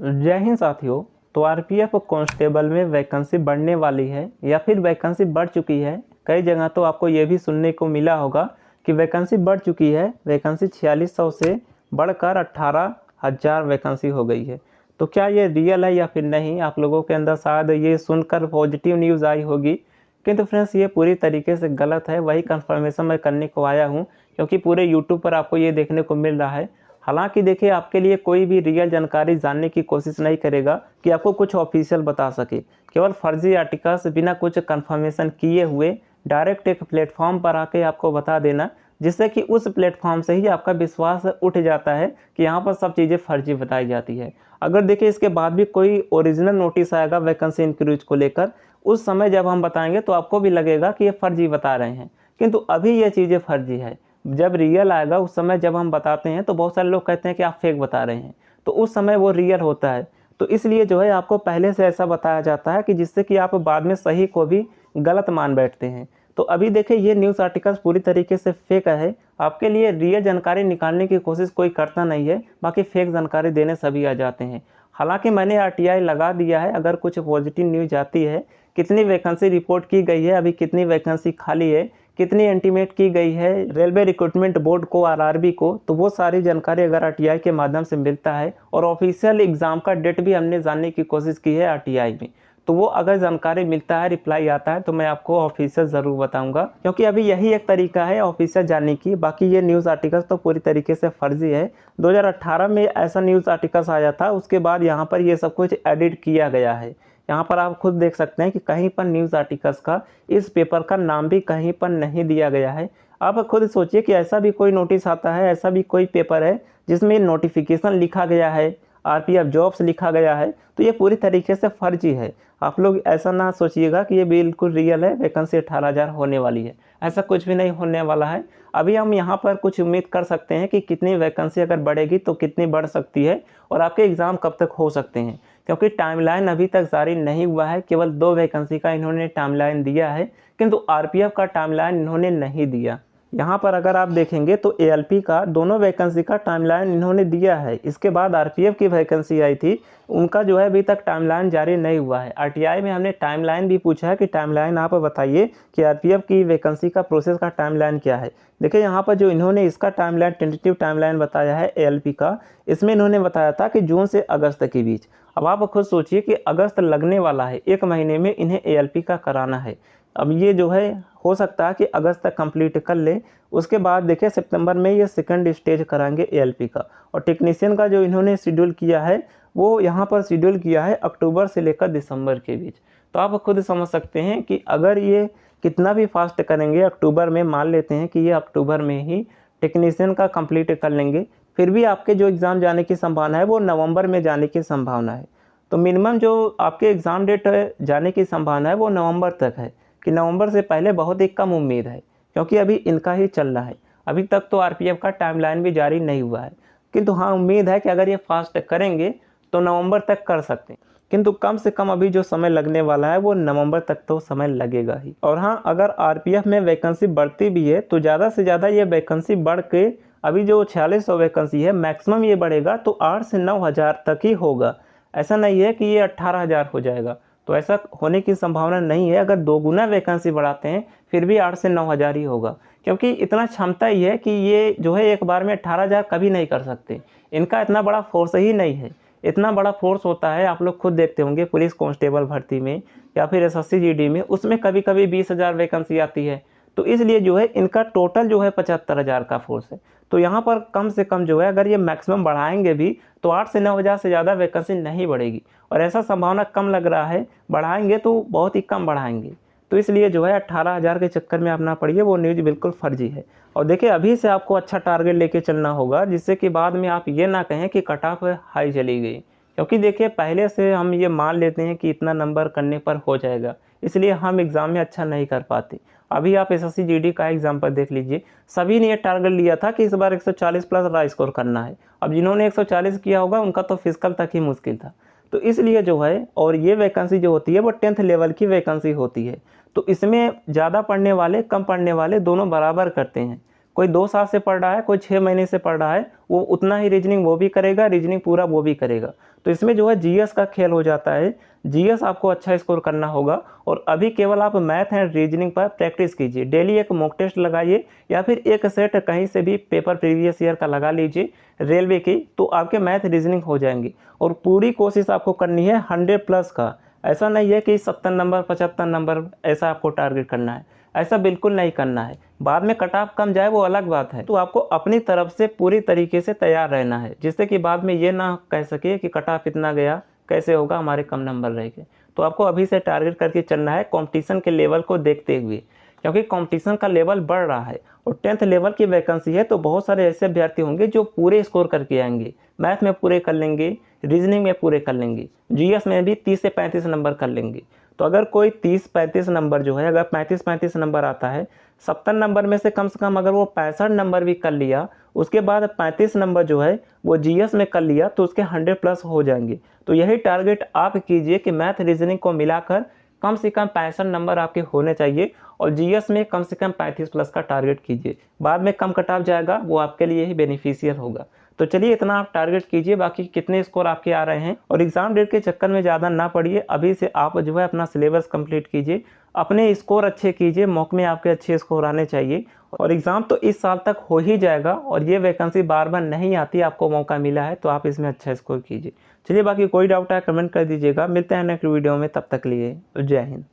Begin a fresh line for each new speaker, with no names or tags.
जय हिंद साथियों। तो आरपीएफ कांस्टेबल में वैकेंसी बढ़ने वाली है या फिर वैकेंसी बढ़ चुकी है। कई जगह तो आपको ये भी सुनने को मिला होगा कि वैकेंसी बढ़ चुकी है। वैकेंसी 4600 से बढ़कर 18,000 वैकेंसी हो गई है। तो क्या ये रियल है या फिर नहीं? आप लोगों के अंदर शायद ये सुनकर पॉजिटिव न्यूज़ आई होगी, किंतु फ्रेंड्स ये पूरी तरीके से गलत है। वही कंफर्मेशन मैं करने को आया हूँ, क्योंकि पूरे यूट्यूब पर आपको ये देखने को मिल रहा है। हालांकि देखिए, आपके लिए कोई भी रियल जानकारी जानने की कोशिश नहीं करेगा कि आपको कुछ ऑफिशियल बता सके। केवल फर्जी आर्टिकल्स बिना कुछ कंफर्मेशन किए हुए डायरेक्ट एक प्लेटफॉर्म पर आके आपको बता देना, जिससे कि उस प्लेटफॉर्म से ही आपका विश्वास उठ जाता है कि यहाँ पर सब चीज़ें फर्जी बताई जाती है। अगर देखिए इसके बाद भी कोई ओरिजिनल नोटिस आएगा वैकेंसी इंक्रीज को लेकर, उस समय जब हम बताएंगे तो आपको भी लगेगा कि ये फर्जी बता रहे हैं, किंतु अभी ये चीज़ें फर्जी है। जब रियल आएगा उस समय जब हम बताते हैं तो बहुत सारे लोग कहते हैं कि आप फेक बता रहे हैं, तो उस समय वो रियल होता है। तो इसलिए जो है आपको पहले से ऐसा बताया जाता है कि जिससे कि आप बाद में सही को भी गलत मान बैठते हैं। तो अभी देखिए ये न्यूज़ आर्टिकल्स पूरी तरीके से फेक है। आपके लिए रियल जानकारी निकालने की कोशिश कोई करता नहीं है, बाकी फेक जानकारी देने सभी आ जाते हैं। हालांकि मैंने आरटीआई लगा दिया है। अगर कुछ पॉजिटिव न्यूज़ आती है, कितनी वैकेंसी रिपोर्ट की गई है, अभी कितनी वैकेंसी खाली है, कितनी इंटीमेट की गई है रेलवे रिक्रूटमेंट बोर्ड को, आरआरबी को, तो वो सारी जानकारी अगर आरटीआई के माध्यम से मिलता है, और ऑफिशियल एग्ज़ाम का डेट भी हमने जानने की कोशिश की है आरटीआई में, तो वो अगर जानकारी मिलता है, रिप्लाई आता है, तो मैं आपको ऑफिशियल ज़रूर बताऊंगा, क्योंकि अभी यही एक तरीका है ऑफिशियल जानने की। बाकी ये न्यूज़ आर्टिकल्स तो पूरी तरीके से फर्जी है। 2018 में ऐसा न्यूज़ आर्टिकल्स आया था, उसके बाद यहाँ पर ये सब कुछ एडिट किया गया है। यहाँ पर आप खुद देख सकते हैं कि कहीं पर न्यूज़ आर्टिकल्स का, इस पेपर का नाम भी कहीं पर नहीं दिया गया है। आप खुद सोचिए कि ऐसा भी कोई नोटिस आता है, ऐसा भी कोई पेपर है जिसमें नोटिफिकेशन लिखा गया है, आरपीएफ जॉब्स लिखा गया है, तो ये पूरी तरीके से फर्जी है। आप लोग ऐसा ना सोचिएगा कि ये बिल्कुल रियल है, वैकेंसी 18,000 होने वाली है। ऐसा कुछ भी नहीं होने वाला है। अभी हम यहाँ पर कुछ उम्मीद कर सकते हैं कि कितनी वैकेंसी अगर बढ़ेगी तो कितनी बढ़ सकती है, और आपके एग्ज़ाम कब तक हो सकते हैं, क्योंकि टाइमलाइन अभी तक जारी नहीं हुआ है। केवल 2 वैकेंसी का इन्होंने टाइमलाइन दिया है, किंतु आरपीएफ का टाइमलाइन इन्होंने नहीं दिया। यहाँ पर अगर आप देखेंगे तो एएलपी का दोनों वैकेंसी का टाइमलाइन इन्होंने दिया है। इसके बाद आरपीएफ की वैकेंसी आई थी, उनका जो है अभी तक टाइमलाइन जारी नहीं हुआ है। आरटीआई में हमने टाइमलाइन भी पूछा है कि टाइमलाइन आप बताइए कि आरपीएफ की वैकेंसी का प्रोसेस का टाइमलाइन क्या है। देखिए यहाँ पर जो इन्होंने इसका टाइमलाइन, टेंटेटिव टाइमलाइन बताया है एएलपी का, इसमें इन्होंने बताया था कि जून से अगस्त के बीच। अब आप खुद सोचिए कि अगस्त लगने वाला है, 1 महीने में इन्हें एएलपी का कराना है। अब ये जो है हो सकता है कि अगस्त तक कंप्लीट कर ले, उसके बाद देखिए सितंबर में ये सेकंड स्टेज कराएंगे एएलपी का। और टेक्नीशियन का जो इन्होंने शेड्यूल किया है, वो यहाँ पर शेड्यूल किया है अक्टूबर से लेकर दिसंबर के बीच। तो आप खुद समझ सकते हैं कि अगर ये कितना भी फास्ट करेंगे, अक्टूबर में मान लेते हैं कि ये अक्टूबर में ही टेक्नीशियन का कंप्लीट कर लेंगे, फिर भी आपके जो एग्ज़ाम जाने की संभावना है वो नवंबर में जाने की संभावना है। तो मिनिमम जो आपके एग्ज़ाम डेट जाने की संभावना है वो नवंबर तक है, कि नवंबर से पहले बहुत ही कम उम्मीद है, क्योंकि अभी इनका ही चल रहा है। अभी तक तो आरपीएफ का टाइमलाइन भी जारी नहीं हुआ है, किंतु हाँ उम्मीद है कि अगर ये फास्ट करेंगे तो नवंबर तक कर सकते हैं। किंतु कम से कम अभी जो समय लगने वाला है वो नवंबर तक तो समय लगेगा ही। और हाँ, अगर आरपीएफ में वैकेंसी बढ़ती भी है तो ज़्यादा से ज़्यादा ये वैकेंसी बढ़ के, अभी जो 4600 वैकेंसी है, मैक्सिमम ये बढ़ेगा तो 8 से 9,000 तक ही होगा। ऐसा नहीं है कि ये 18,000 हो जाएगा, तो ऐसा होने की संभावना नहीं है। अगर 2 गुना वैकेंसी बढ़ाते हैं फिर भी 8 से 9,000 ही होगा, क्योंकि इतना क्षमता ही है कि ये जो है एक बार में 18,000 कभी नहीं कर सकते। इनका इतना बड़ा फोर्स ही नहीं है। इतना बड़ा फोर्स होता है, आप लोग खुद देखते होंगे पुलिस कांस्टेबल भर्ती में या फिर एसएससी जीडी में, उसमें कभी कभी 20,000 वैकेंसी आती है। तो इसलिए जो है इनका टोटल जो है 75,000 का फोर्स है। तो यहाँ पर कम से कम जो है अगर ये मैक्सिमम बढ़ाएंगे भी तो 8 से 9,000 से ज़्यादा वैकेंसी नहीं बढ़ेगी, और ऐसा संभावना कम लग रहा है। बढ़ाएंगे तो बहुत ही कम बढ़ाएंगे। तो इसलिए जो है 18,000 के चक्कर में आप ना पड़िए, वो न्यूज़ बिल्कुल फर्जी है। और देखिए अभी से आपको अच्छा टारगेट लेके चलना होगा, जिससे कि बाद में आप ये ना कहें कि कट ऑफ हाई चली गई। क्योंकि देखिए पहले से हम ये मान लेते हैं कि इतना नंबर करने पर हो जाएगा, इसलिए हम एग्ज़ाम में अच्छा नहीं कर पाते। अभी आप एसएससी जीडी का एग्जाम्पल देख लीजिए, सभी ने ये टारगेट लिया था कि इस बार 140 प्लस रहा स्कोर करना है। अब जिन्होंने 140 किया होगा उनका तो फिजिकल तक ही मुश्किल था। तो इसलिए जो है, और ये वैकेंसी जो होती है वो 10th लेवल की वैकेंसी होती है, तो इसमें ज़्यादा पढ़ने वाले कम पढ़ने वाले दोनों बराबर करते हैं। कोई 2 साल से पढ़ रहा है, कोई 6 महीने से पढ़ रहा है, वो उतना ही रीजनिंग वो भी करेगा, रीजनिंग पूरा वो भी करेगा। तो इसमें जो है जीएस का खेल हो जाता है। जीएस आपको अच्छा स्कोर करना होगा और अभी केवल आप मैथ एंड रीजनिंग पर प्रैक्टिस कीजिए। डेली एक मॉक टेस्ट लगाइए या फिर एक सेट कहीं से भी पेपर प्रीवियस ईयर का लगा लीजिए रेलवे की, तो आपके मैथ रीजनिंग हो जाएंगे। और पूरी कोशिश आपको करनी है 100+ का। ऐसा नहीं है कि 70 नंबर 75 नंबर ऐसा आपको टारगेट करना है, ऐसा बिल्कुल नहीं करना है। बाद में कट ऑफ कम जाए वो अलग बात है, तो आपको अपनी तरफ से पूरी तरीके से तैयार रहना है, जिससे कि बाद में ये ना कह सके कि कट ऑफ इतना गया, कैसे होगा, हमारे कम नंबर रह गए। तो आपको अभी से टारगेट करके चलना है कंपटीशन के लेवल को देखते हुए, क्योंकि कंपटीशन का लेवल बढ़ रहा है और 10th लेवल की वैकेंसी है। तो बहुत सारे ऐसे अभ्यर्थी होंगे जो पूरे स्कोर करके आएंगे, मैथ में पूरे कर लेंगे, रीजनिंग में पूरे कर लेंगे, जीएस में भी 30 से 35 नंबर कर लेंगे। तो अगर कोई 30-35 नंबर जो है, अगर 35-35 नंबर आता है, 70 नंबर में से कम अगर वो 65 नंबर भी कर लिया, उसके बाद 35 नंबर जो है वो जीएस में कर लिया, तो उसके 100+ हो जाएंगे। तो यही टारगेट आप कीजिए कि मैथ रीजनिंग को मिलाकर कम से कम 65 नंबर आपके होने चाहिए और जीएस में कम से कम 35+ का टारगेट कीजिए। बाद में कम कट ऑफ जाएगा, वो आपके लिए ही बेनिफिशियल होगा। तो चलिए इतना आप टारगेट कीजिए, बाकी कितने स्कोर आपके आ रहे हैं और एग्जाम डेट के चक्कर में ज़्यादा ना पड़िए। अभी से आप जो है अपना सिलेबस कंप्लीट कीजिए, अपने स्कोर अच्छे कीजिए, मॉक में आपके अच्छे स्कोर आने चाहिए और एग्ज़ाम तो इस साल तक हो ही जाएगा। और ये वैकेंसी बार बार नहीं आती, आपको मौका मिला है तो आप इसमें अच्छा स्कोर कीजिए। चलिए बाकी कोई डाउट है कमेंट कर दीजिएगा। मिलते हैं नेक्स्ट वीडियो में, तब तक लिए जय हिंद।